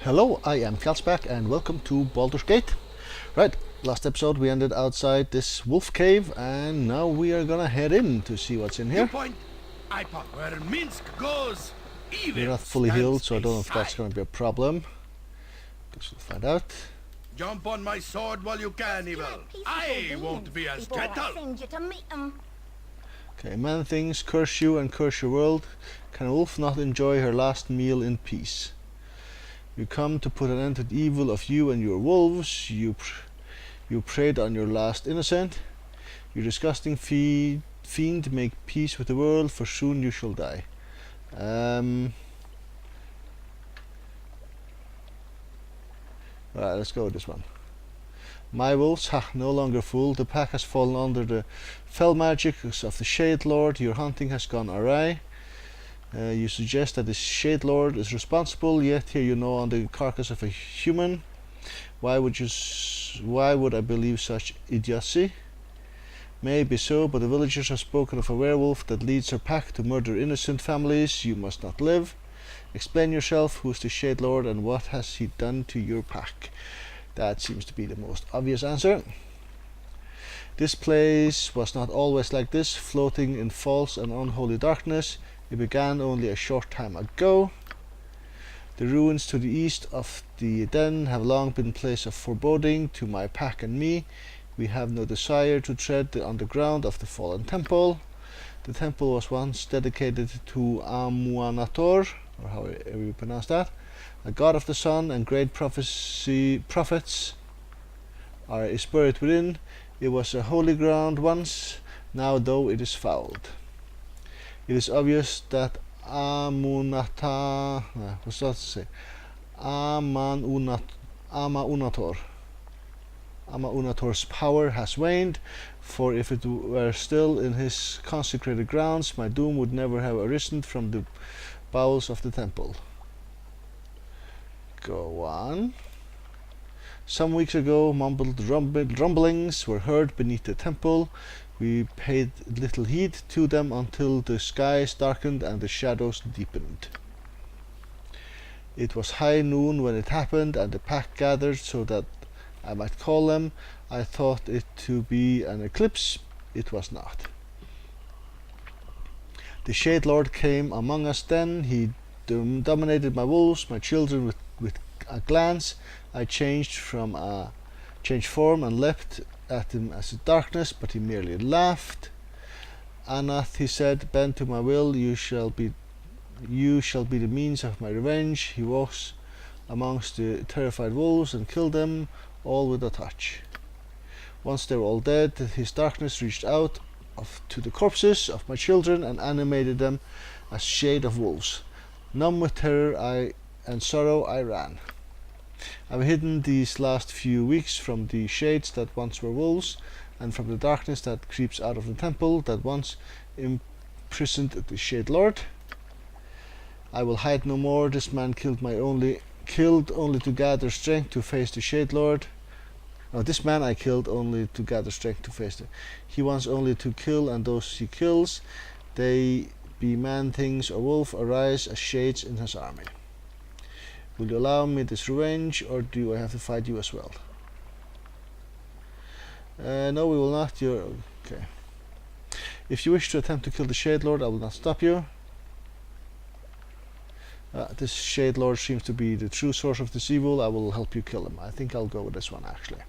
Hello, I am Kalsback and welcome to Baldur's Gate. Right, last episode we ended outside this wolf cave and now we are gonna head in to see what's in here. Point, I point where Minsk goes. We're not fully healed, so I don't know if that's gonna be a problem. Guess we'll find out. Jump on my sword while you can, evil. I won't be as gentle. Okay, man things curse you and curse your world. Can a wolf not enjoy her last meal in peace? You come to put an end to the evil of you and your wolves. You preyed on your last innocent. You disgusting fiend, make peace with the world, for soon you shall die. Right, let's go with this one. My wolves, no longer fooled. The pack has fallen under the fell magic of the Shade Lord. Your hunting has gone awry. You suggest that the Shade Lord is responsible, yet here you know on the carcass of a human. Why would I believe such idiocy? Maybe so, but the villagers have spoken of a werewolf that leads her pack to murder innocent families. You must not live. Explain yourself. Who is the Shade Lord and what has he done to your pack? That seems to be the most obvious answer. This place was not always like this, floating in false and unholy darkness. It began only a short time ago. The ruins to the east of the den have long been a place of foreboding to my pack and me. We have no desire to tread the underground of the fallen temple. The temple was once dedicated to Amuanator, or however you pronounce that, a god of the sun, and great prophets are buried within. It was a holy ground once, now though it is fouled. It is obvious that Amaunator's power has waned, for if it were still in his consecrated grounds, my doom would never have arisen from the bowels of the temple. Go on. Some weeks ago, mumbled rumblings were heard beneath the temple. We paid little heed to them until the skies darkened and the shadows deepened. It was high noon when it happened, and the pack gathered so that I might call them. I thought it to be an eclipse. It was not. The Shade Lord came among us then. He dominated my wolves, my children with a glance. I changed form and leapt at him as a darkness, but he merely laughed. Anath, he said, bend to my will. You shall be the means of my revenge. He walks amongst the terrified wolves and killed them all with a touch. Once they were all dead, his darkness reached out to the corpses of my children and animated them as shade of wolves. Numb with terror and sorrow, I ran. I've hidden these last few weeks from the shades that once were wolves, and from the darkness that creeps out of the temple that once imprisoned the Shade Lord. I will hide no more. This man killed only to gather strength to face the Shade Lord. Oh, this man I killed only to gather strength to face the. He wants only to kill, and those he kills, they be man, things, or wolf, arise as shades in his army. Will you allow me this revenge, or do I have to fight you as well? No, we will not. You're okay. If you wish to attempt to kill the Shade Lord, I will not stop you. This Shade Lord seems to be the true source of this evil. I will help you kill him. I think I'll go with this one, actually.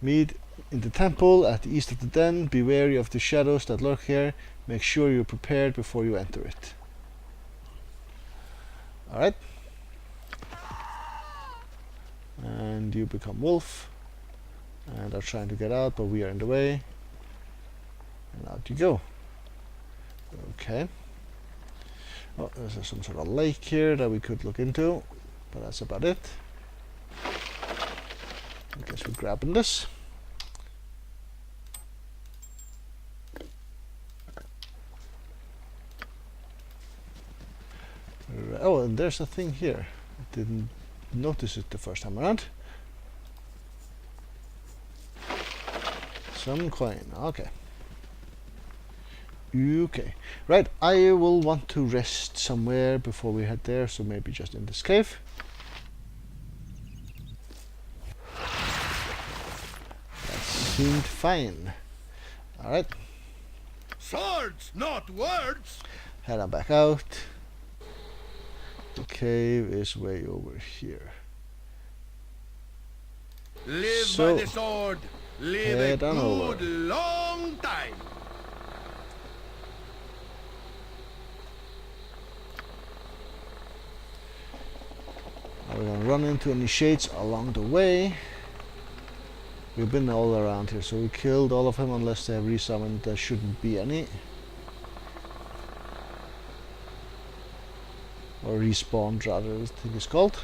Meet in the temple at the east of the den. Be wary of the shadows that lurk here. Make sure you're prepared before you enter it. Alright. And you become wolf. And are trying to get out, but we are in the way. And out you go. Okay. Oh, there's some sort of lake here that we could look into, but that's about it. I guess we're grabbing this. Oh, and there's a thing here. I didn't notice it the first time around. Some coin. Okay. Okay, right, I will want to rest somewhere before we head there, so maybe just in this cave. That seemed fine. Alright. Swords, not words! Head on back out. The cave is way over here. Live So, by the sword. Live a head on good over. long time. Are we gonna run into any shades along the way? We've been all around here, so we killed all of them unless they have resummoned. There shouldn't be any. Or respawned rather, I think it's called.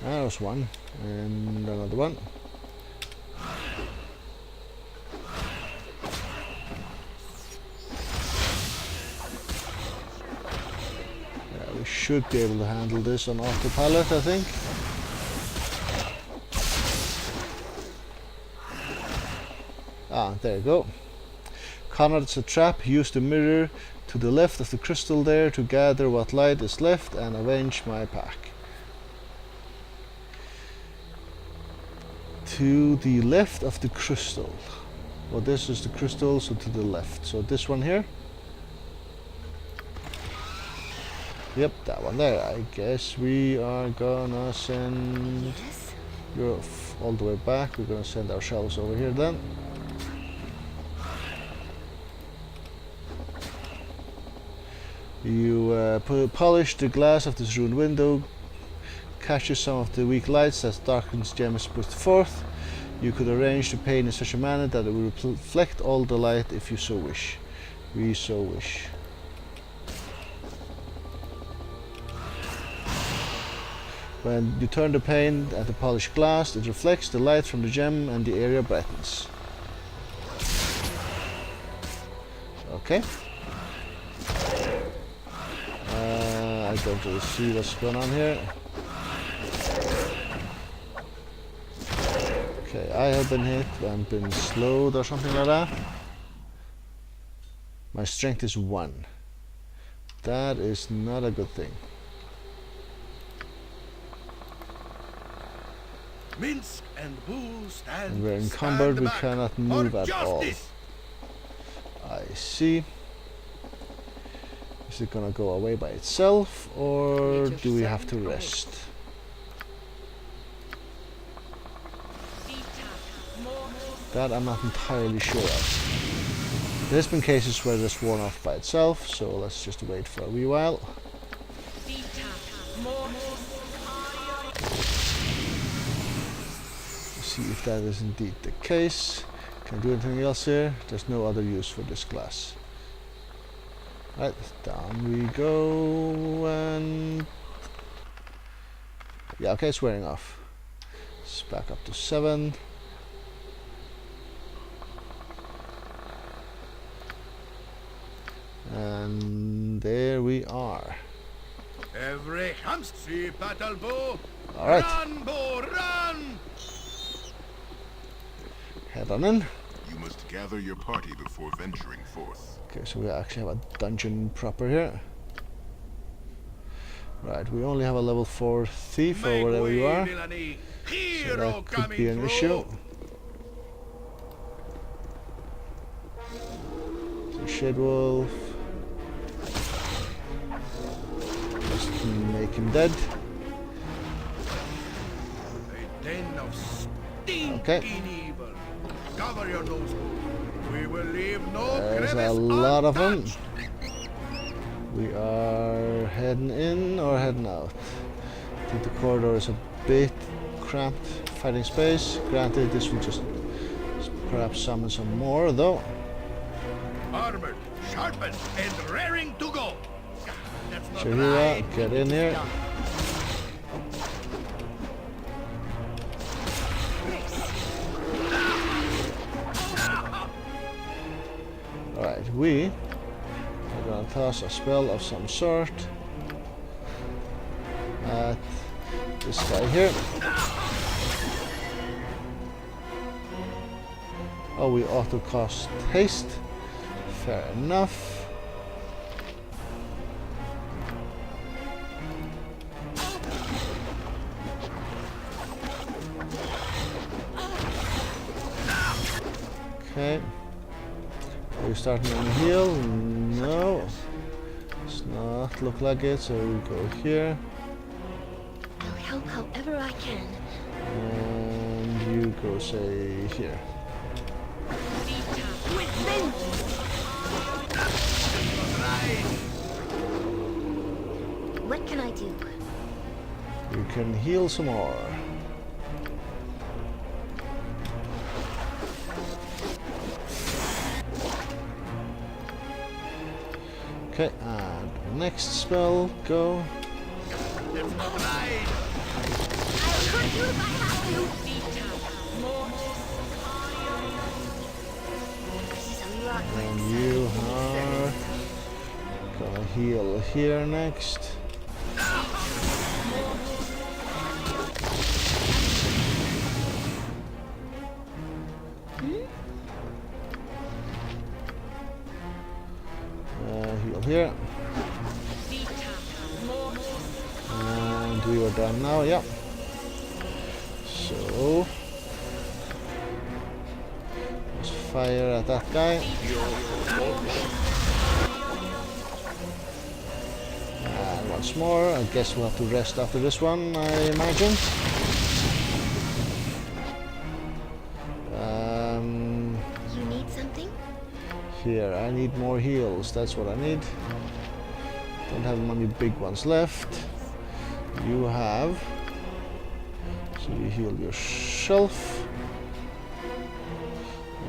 There's one. And another one. Yeah, we should be able to handle this on autopilot, I think. Ah, there you go. Connor, it's a trap. Use the mirror to the left of the crystal there to gather what light is left and avenge my pack. To the left of the crystal. Well, this is the crystal, so to the left. So this one here. Yep, that one there. I guess we are gonna send you all the way back. We're gonna send ourselves over here then. You polish the glass of this ruined window, catches some of the weak lights that darkens gems put forth. You could arrange the pane in such a manner that it will reflect all the light if you so wish. We so wish. When you turn the pane at the polished glass, it reflects the light from the gem and the area brightens. Okay. I don't really see what's going on here. Okay, I have been hit and been slowed or something like that. My strength is 1. That is not a good thing. Minsk and Bull stand. And we're encumbered, we back cannot move for at all. justice. I see. Is it gonna go away by itself, or do we have to rest? That I'm not entirely sure of. There's been cases where it's worn off by itself, so let's just wait for a wee while. See if that is indeed the case. Can I do anything else here? There's no other use for this glass. Right, down we go, and yeah, okay, it's wearing off. Let's back up to 7. And there we are. Every hamstry battle bow. All right. Run, bow, run! Head on in. You must gather your party before venturing forth. Okay, so we actually have a dungeon proper here. Right, we only have a level 4 thief or Make whatever way, you are. villainy. So Hero that could coming be an through. issue. So Shade Wolf. Just make him dead. A den of stinking Okay. evil. Cover your nose. We will leave no There's crevice a lot of them. untouched. We are heading in or heading out. I think the corridor is a bit cramped fighting space. Granted, this will just perhaps summon some more though. Armored, sharpened, and raring to go. That's not So here we are, right. get in here. Alright, we are going to toss a spell of some sort at this guy here. Oh, we auto cast haste. Fair enough. Okay. Are you starting on the heal? No. Does not look like it, so we go here. I'll help however I can. And you go, say, here. What can I do? You can heal some more. Okay, and next spell, go. That's not right. I'll hurt you if I have to. This is a lot more And exciting you than are gonna heal here next. Heal here. And we are done now, yep. So let's fire at that guy. And once more. I guess we'll have to rest after this one, I imagine. You need something? Here, I need more heals. That's what I need. Don't have many big ones left. You have. So you heal yourself.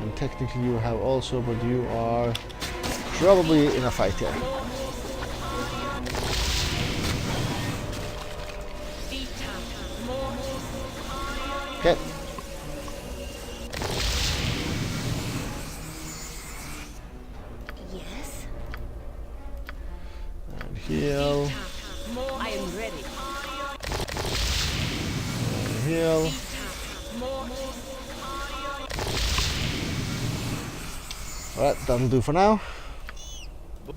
And technically you have also, but you are probably in a fight here. Okay. Yes. And heal. I am ready. And heal. Alright, that'll do for now.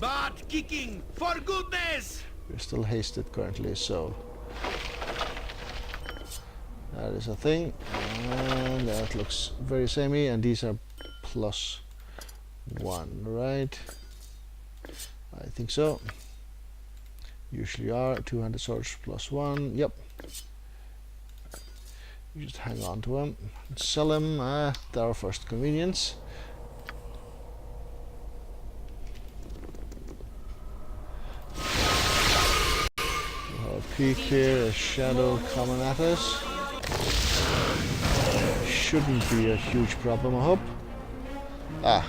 Butt kicking, for goodness! We're still hasted currently, so that is a thing. And that looks very samey, and these are +1, right? I think so. Usually are 200 swords +1. Yep. You just hang on to them and sell them at our first convenience. Peek here, a shadow coming at us. Shouldn't be a huge problem, I hope. Ah.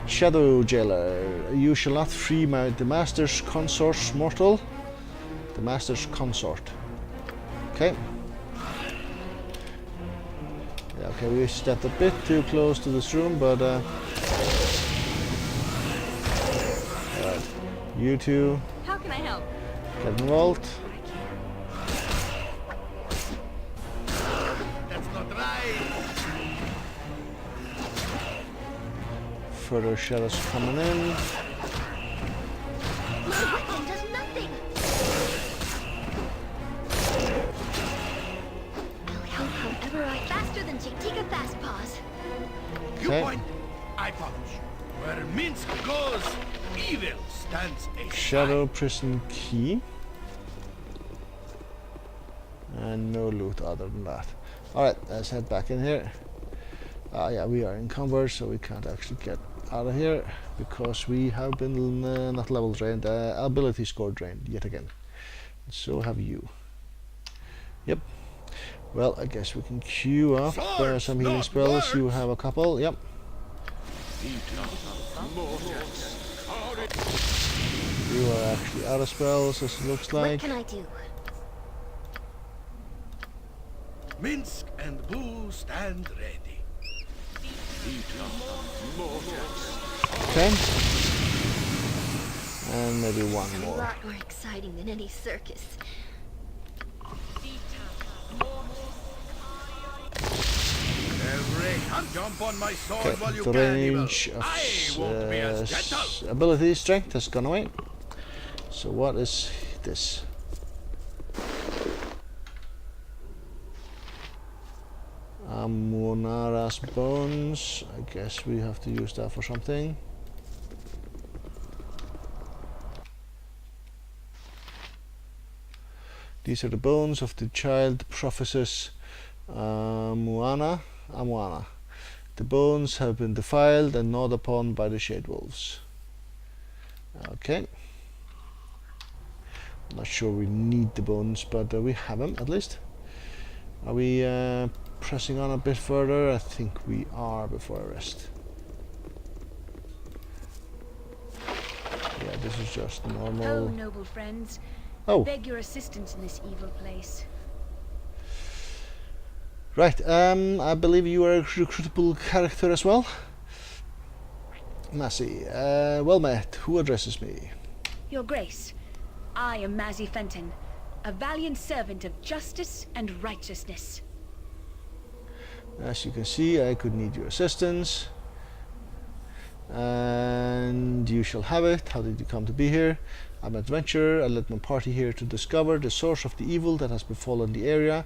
Shadow Jailer. You shall not free the Master's Consort's mortal. The Master's Consort. Okay. Yeah, okay, we stepped a bit too close to this room, but alright. You two. How can I help? Get involved. That's not right. Further shadows coming in. My weapon does nothing. I'll help however I faster than Jektika Fast Paws. You Okay. point, I punch. Where Minsk goes, evil stands a Shadow Prison Key. And no loot other than that. Alright, let's head back in here. Yeah, we are encumbered, so we can't actually get out of here because we have been not level drained, ability score drained yet again. So have you. Yep. Well, I guess we can queue up Swords, some healing not spells. You words. have a couple. Yep. You are actually out of spells, as it looks What like. can I do? Minsk and Boo stand ready. Okay. And maybe one A more. lot more exciting than any circus. Every jump on my sword Okay, while you the can, evil. range of I won't be as gentle. ability strength has gone away. So what is this? Amunara's bones. I guess we have to use that for something. These are the bones of the child prophetess Amuana. The bones have been defiled and gnawed upon by the shade wolves. Okay. I'm not sure we need the bones, but we have them at least. Are we pressing on a bit further? I think we are before I rest. Yeah, this is just Oh, normal. noble friends. Oh. I beg your assistance in this evil place. Right, I believe you are a recruitable character as well. Massey, well met. Who addresses me? Your Grace, I am Mazzy Fenton, a valiant servant of justice and righteousness. As you can see, I could need your assistance. And you shall have it. How did you come to be here? I'm an adventurer. I led my party here to discover the source of the evil that has befallen the area,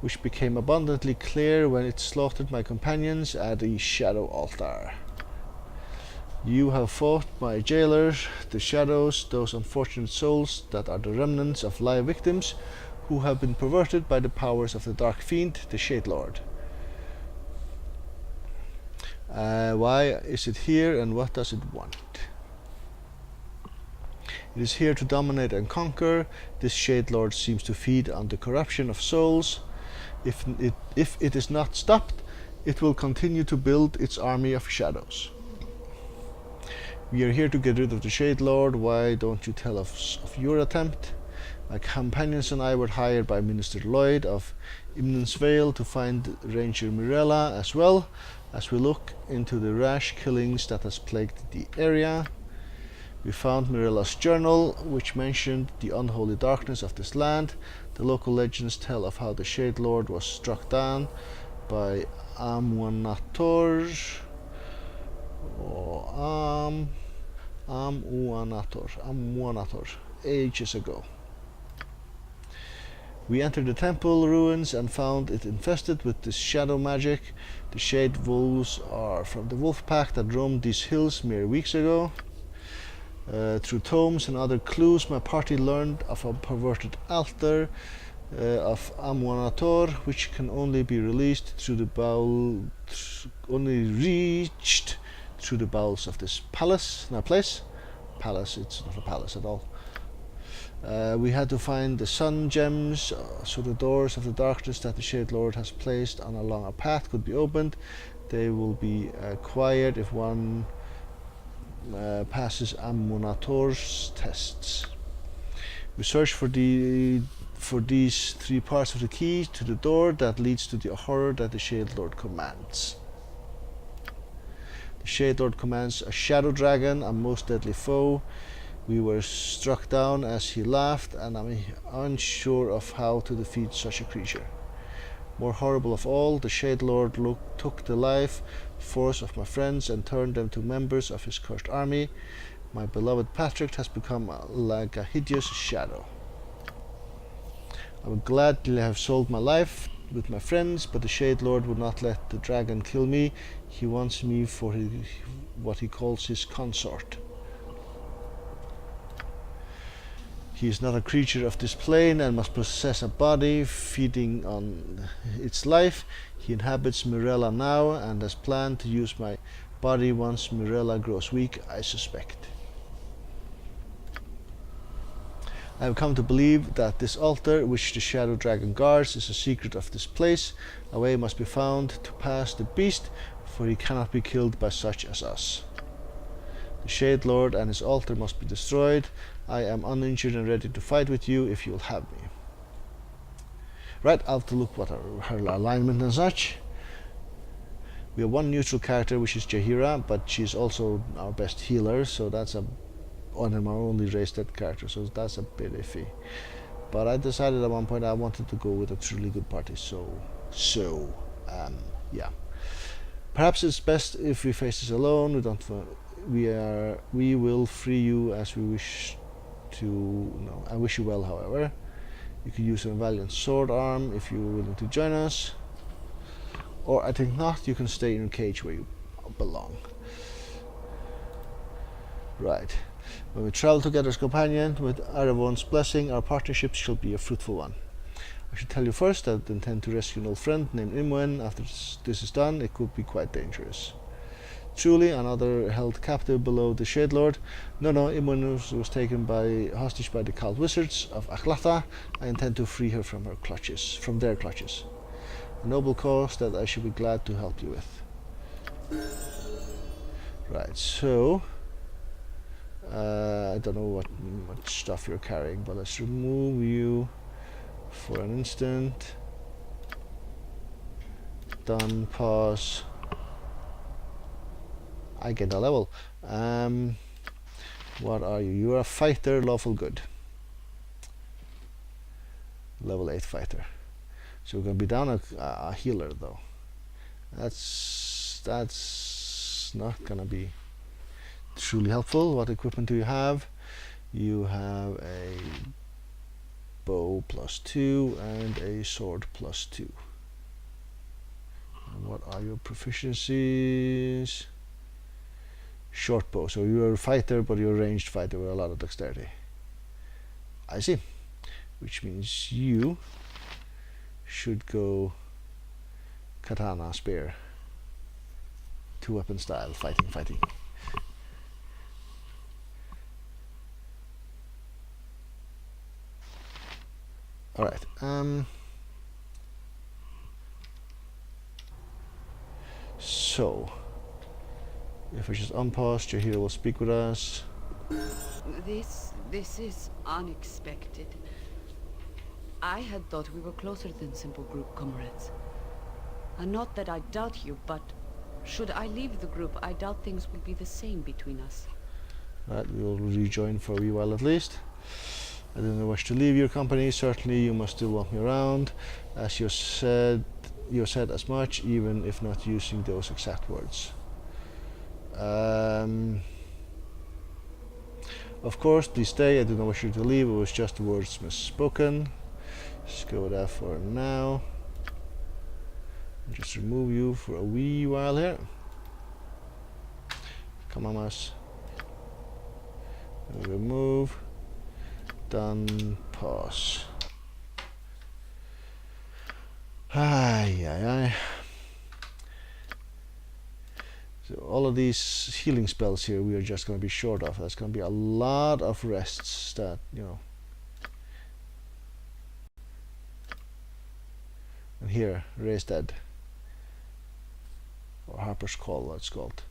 which became abundantly clear when it slaughtered my companions at the Shadow Altar. You have fought my jailers, the shadows, those unfortunate souls that are the remnants of live victims who have been perverted by the powers of the Dark Fiend, the Shade Lord. Why is it here and what does it want? It is here to dominate and conquer. This Shade Lord seems to feed on the corruption of souls. If it is not stopped, it will continue to build its army of shadows. We are here to get rid of the Shade Lord. Why don't you tell us of your attempt? My companions and I were hired by Minister Lloyd of Imnan's Vale to find Ranger Mirella, as well as we look into the rash killings that has plagued the area. We found Mirella's journal, which mentioned the unholy darkness of this land. The local legends tell of how the Shade Lord was struck down by Amuanator, ages ago. We entered the temple ruins and found it infested with this shadow magic. The Shade Wolves are from the wolf pack that roamed these hills mere weeks ago. Through tomes and other clues, my party learned of a perverted altar of Amuanator, which can only be released through the only reached through the bowels of this palace. Palace, it's not a palace at all. We had to find the sun gems, so the doors of the darkness that the Shade Lord has placed on along a path could be opened. They will be acquired if one passes Amunator's tests. We search for these three parts of the key to the door that leads to the horror that the Shade Lord commands. The Shade Lord commands a shadow dragon, a most deadly foe. We were struck down as he laughed, and I'm unsure of how to defeat such a creature. More horrible of all, the Shade Lord took the life force of my friends and turned them to members of his cursed army. My beloved Patrick has become like a hideous shadow. I would gladly have sold my life with my friends, but the Shade Lord would not let the dragon kill me. He wants me for what he calls his consort. He is not a creature of this plane and must possess a body feeding on its life. He inhabits Mirella now and has planned to use my body once Mirella grows weak, I suspect. I have come to believe that this altar, which the Shadow Dragon guards, is a secret of this place. A way must be found to pass the beast, for he cannot be killed by such as us. The Shade Lord and his altar must be destroyed. I am uninjured and ready to fight with you if you'll have me. Right, I'll have to look what her alignment and such. We have one neutral character, which is Jaheira, but she's also our best healer, so that's our only raised that character, so that's a bit iffy. But I decided at one point I wanted to go with a truly good party, so yeah. Perhaps it's best if we face this alone. We will free you as we wish to. No, I wish you well, however. You could use a valiant sword arm if you're willing to join us. Or I think not, you can stay in your cage where you belong. Right. When we travel together as companions, with Aravon's blessing, our partnership shall be a fruitful one. I should tell you first that I intend to rescue an old friend named Imwen. After this is done, it could be quite dangerous. Truly, another held captive below the Shade Lord. No, Imwen was taken hostage by the cult wizards of Akhlata. I intend to free her from their clutches. A noble cause that I should be glad to help you with. Right, so I don't know what much stuff you're carrying, but let's remove you for an instant. Done, pause. I get a level. What are you? You are a fighter, lawful good. Level 8 fighter. So we're gonna be down a healer though. That's not gonna be truly helpful. What equipment do you have? You have a bow +2 and a sword +2. And what are your proficiencies? Short bow. So you're a fighter, but you're a ranged fighter with a lot of dexterity. I see. Which means you should go katana, spear. 2-weapon style, fighting. Alright, so if I just unpause, your hero will speak with us. This is unexpected. I had thought we were closer than simple group comrades. And not that I doubt you, but should I leave the group, I doubt things will be the same between us. Right, we will rejoin for a wee while at least. I didn't wish to leave your company. Certainly you must still want me around, as you said as much, even if not using those exact words. Of course, please stay. I do not wish you to leave. It was just words misspoken. Just go with that for now. Just remove you for a wee while here. Come on, mouse. Remove. Done. Pause. Aye. So all of these healing spells here we are just going to be short of. That's going to be a lot of rests that, And here, Raise Dead. Or Harper's Call, that's called.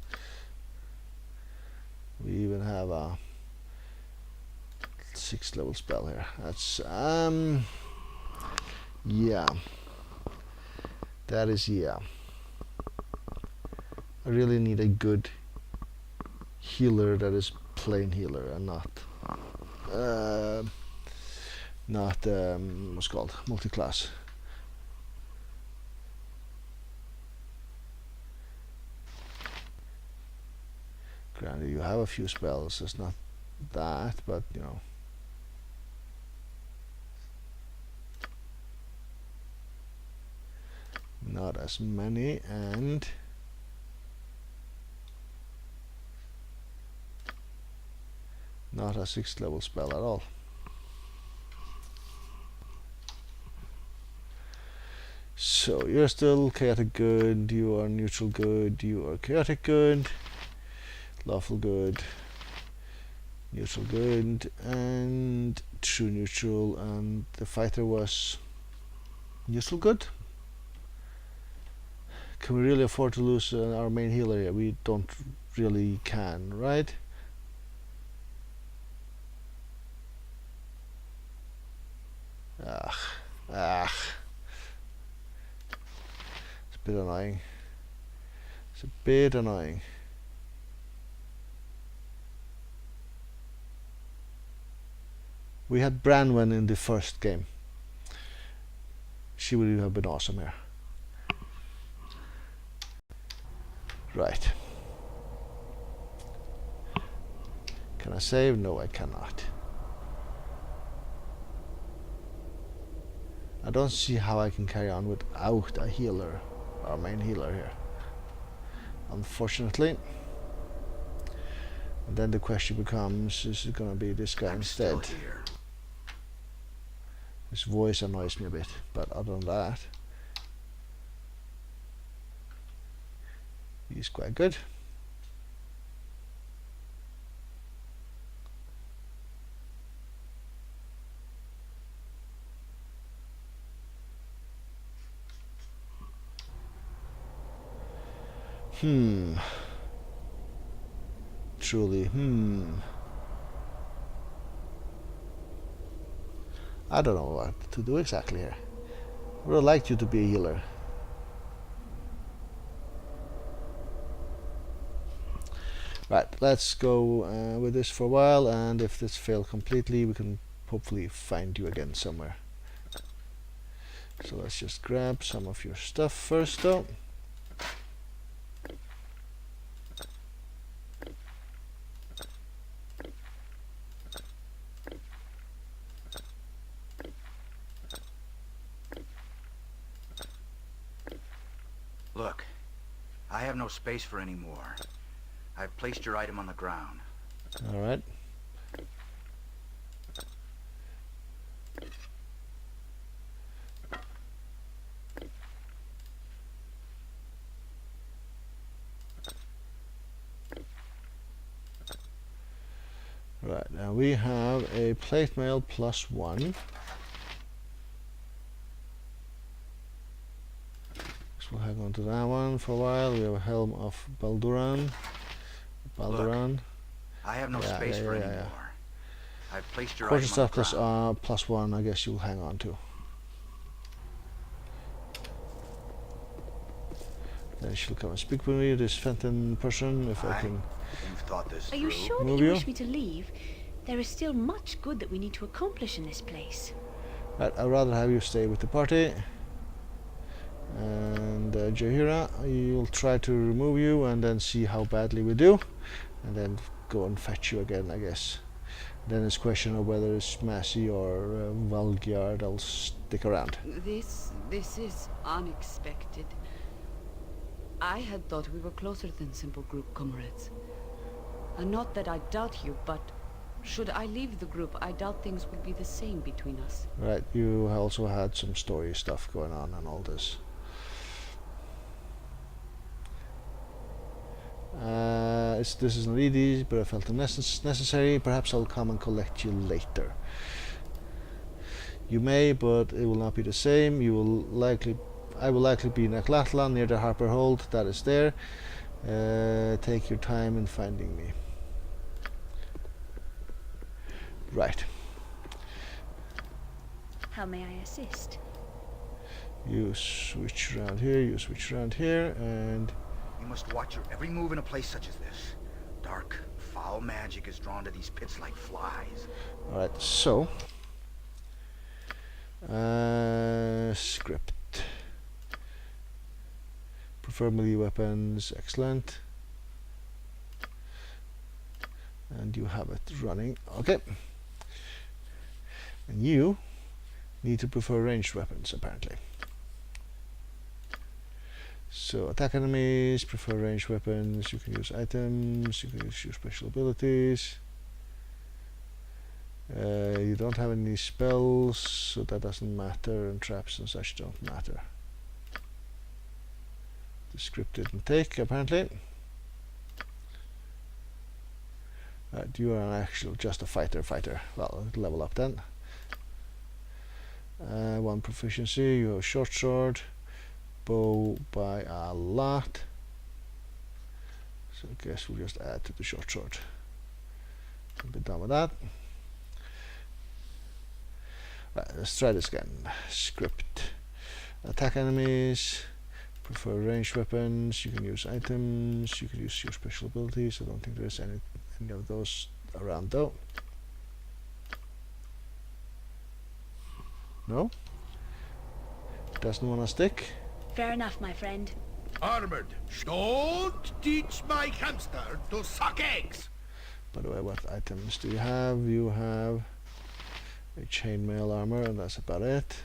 We even have a 6th level spell here. That's yeah. That is yeah. I really need a good healer that is plain healer and not what's it called, multi-class. Granted, you have a few spells. It's not that, but not as many, and not a 6th level spell at all. So you're still chaotic good, you are neutral good, you are chaotic good, lawful good, neutral good, and true neutral, and the fighter was neutral good. Can we really afford to lose our main healer here? We don't really can, right? It's a bit annoying. It's a bit annoying. We had Branwen in the first game. She would have been awesome here. Right. Can I save? No, I cannot. I don't see how I can carry on without a healer, our main healer here. Unfortunately. And then the question becomes, is it going to be this guy instead? Still here. His voice annoys me a bit, but other than that, he's quite good. Truly, I don't know what to do exactly here. I would have liked you to be a healer. Right, let's go with this for a while, and if this failed completely, we can hopefully find you again somewhere. So let's just grab some of your stuff first, though. Look, I have no space for any more. I've placed your item on the ground. All right. Right, now we have a plate mail +1. So we'll hang on to that one for a while. We have a helm of Baldur. I have no space for any more. I've placed your Quarter item on the stuff ground. +1, I guess you'll hang on to. Then she'll come and speak with me, this Fenton person, if I can. You've thought this Are you through. sure that Move you you? wish me to leave? There is still much good that we need to accomplish in this place. Right, I'd rather have you stay with the party. And Jahira, you'll try to remove you and then see how badly we do. And then go and fetch you again, I guess. Then it's a question of whether it's Massey or Valgyard. I'll stick around. This is unexpected. I had thought we were closer than simple group comrades. And not that I doubt you, but should I leave the group, I doubt things will be the same between us. Right, you also had some story stuff going on and all this. This is not easy, but I felt it necessary. Perhaps I'll come and collect you later. You may, but it will not be the same. I will likely be in Aklatlan near the Harper Hold. That is there. Take your time in finding me. Right. How may I assist? You switch around here. You switch around here, and You must watch your every move in a place such as this. Dark, foul magic is drawn to these pits like flies. all right. So, script. Prefer melee weapons. Excellent. And you have it running. Okay. And you need to prefer ranged weapons, apparently. So attack enemies, prefer ranged weapons, you can use items, you can use your special abilities. You don't have any spells, so that doesn't matter, and traps and such don't matter. The script didn't take, apparently. You are an actual, just a fighter. Well, level up then. 1 proficiency, you have short sword, bow by a lot. So I guess we'll just add to the short sword. We'll be done with that. Right, let's try this again. Script. Attack enemies. Prefer ranged weapons. You can use items. You can use your special abilities. I don't think there's any of those around though. No? Doesn't want to stick? Fair enough, my friend. Armored. Don't teach my hamster to suck eggs. By the way, what items do you have? You have a chainmail armor, and that's about it.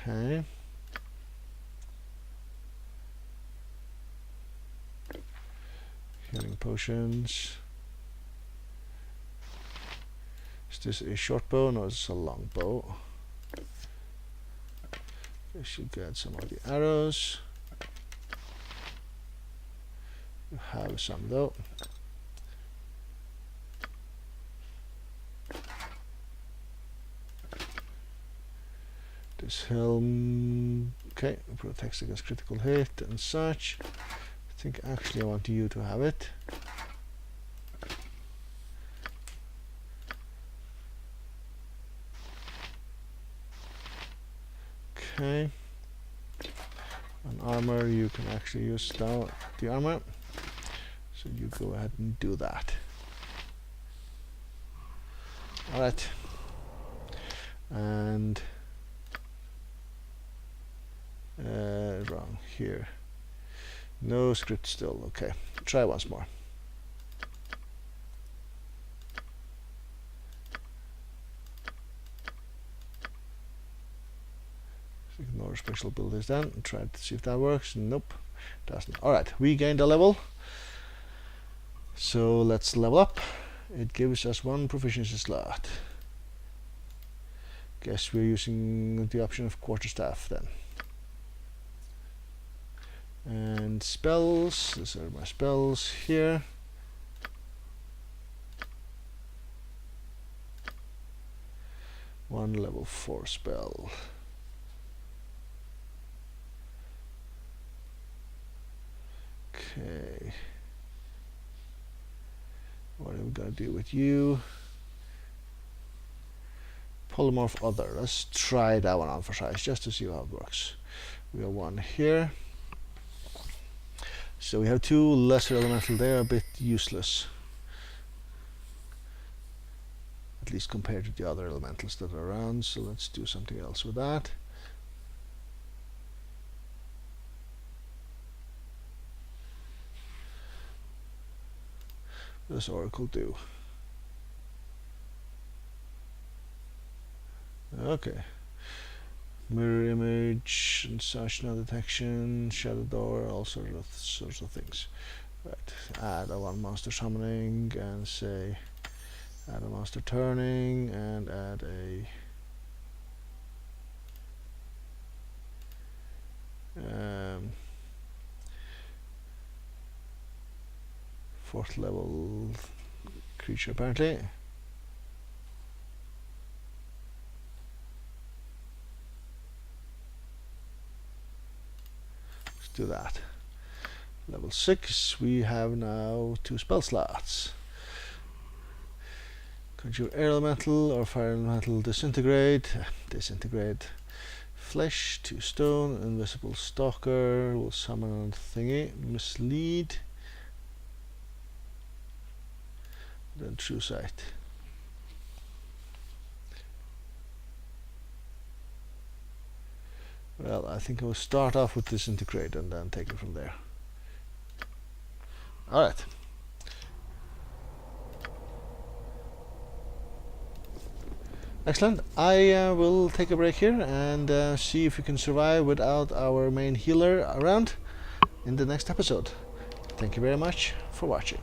Okay. Healing potions. Is this a short bow? No, it's a long bow. I should get some of the arrows. You have some though. This helm, okay, protects against critical hit and such. I think actually I want you to have it. Okay. On armor, you can actually use down the armor. So you go ahead and do that. Alright. And wrong here. No script still. Okay. Try once more. Ignore special abilities then. Try to see if that works. Nope. Doesn't. Alright. We gained a level. So let's level up. It gives us one proficiency slot. Guess we're using the option of quarterstaff then. And spells. These are my spells here. One level 4 spell. Okay. What are we gonna do with you? Polymorph other. Let's try that one on for size just to see how it works. We have one here. So we have two lesser elemental. They're a bit useless, at least compared to the other elementals that are around. So let's do something else with that. What does Oracle do? Okay. Mirror image and such, no detection, shadow door, all sorts of things. Right. Add a one monster summoning and say add a monster turning and add a fourth level creature apparently. Do that. Level 6, we have now 2 spell slots. Conjure air elemental or fire elemental, disintegrate, flesh, 2 stone, invisible stalker, will summon a thingy, mislead, then true sight. Well, I think I will start off with disintegrate and then take it from there. Alright. Excellent. I will take a break here and see if we can survive without our main healer around in the next episode. Thank you very much for watching.